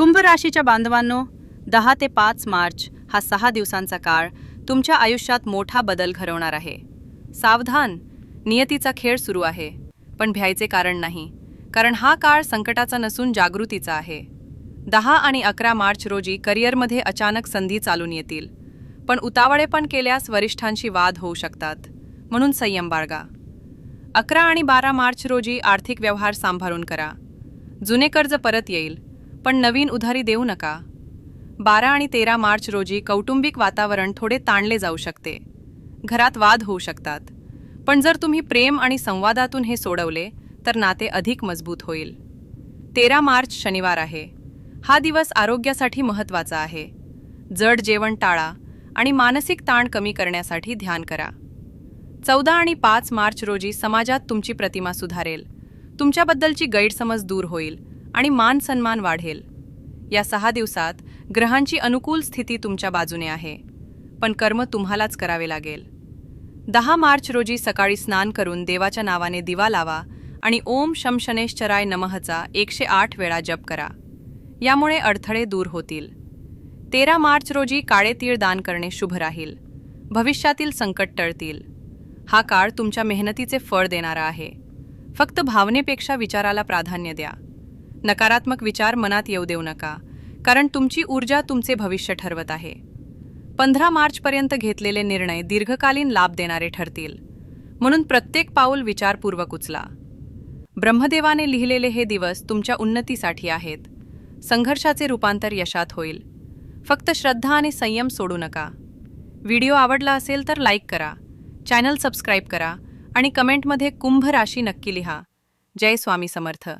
कुंभ राशीच्या बांधवांनो, 10 ते 5 मार्च हा 6 दिवसांचा काळ तुमच्या आयुष्यात मोठा बदल घडवणार आहे. सावधान, नियतीचा खेळ सुरू आहे. पण भ्यायचे कारण नाही, कारण हा काळ संकटाचा नसून जागृतीचा आहे. 10 आणि 11 मार्च रोजी करिअरमध्ये अचानक संधी चालून येतील, पण उतावळेपण केल्यास वरिष्ठांशी वाद होऊ शकतात, म्हणून संयम बाळगा. 11 आणि 12 मार्च रोजी आर्थिक व्यवहार सांभाळून करा. जुने कर्ज परत येईल, पण नवीन उधारी देऊ नका. 12 आणि 13 मार्च रोजी कौटुंबिक वातावरण थोडे ताणले जाऊ शकते. घरात वाद होऊ शकतात, पण जर तुम्ही प्रेम आणि संवादातून हे सोडवले तर नाते अधिक मजबूत होईल. 13 मार्च शनिवार आहे. हा दिवस आरोग्यासाठी महत्त्वाचा आहे. जड जेवण टाळा आणि मानसिक ताण कमी करण्यासाठी ध्यान करा. 14 आणि 5 मार्च रोजी समाजात तुमची प्रतिमा सुधारेल. तुमच्याबद्दलची गैरसमज दूर होईल आणि मान सन्मान वाढेल. या 6 दिवसात ग्रहांची अनुकूल स्थिती तुमच्या बाजूने आहे, पण कर्म तुम्हालाच करावे लागेल. 10 मार्च रोजी सकाळी स्नान करून देवाच्या नावाने दिवा लावा आणि ओम शम शनेश्चराय नमःचा 108 वेळा जप करा. यामुळे अडथळे दूर होतील. 13 मार्च रोजी काळे तीळ दान करणे शुभ राहील. भविष्यातील संकट टळतील. हा काळ तुमच्या मेहनतीचे फळ देणारा आहे. फक्त भावनेपेक्षा विचाराला प्राधान्य द्या. नकारात्मक विचार मनात येऊ देऊ नका, कारण तुमची ऊर्जा तुमचे भविष्य ठरवत आहे. 15 मार्चपर्यंत घेतलेले निर्णय दीर्घकालीन लाभ देणारे ठरतील, म्हणून प्रत्येक पाऊल विचारपूर्वक उचला. ब्रह्मदेवाने लिहिलेले हे दिवस तुमच्या उन्नतीसाठी आहेत. संघर्षाचे रूपांतर यशात होईल. फक्त श्रद्धा आणि संयम सोडू नका. व्हिडिओ आवडला असेल तर लाईक करा, चॅनल सबस्क्राईब करा आणि कमेंटमध्ये कुंभ राशी नक्की लिहा. जय स्वामी समर्थ.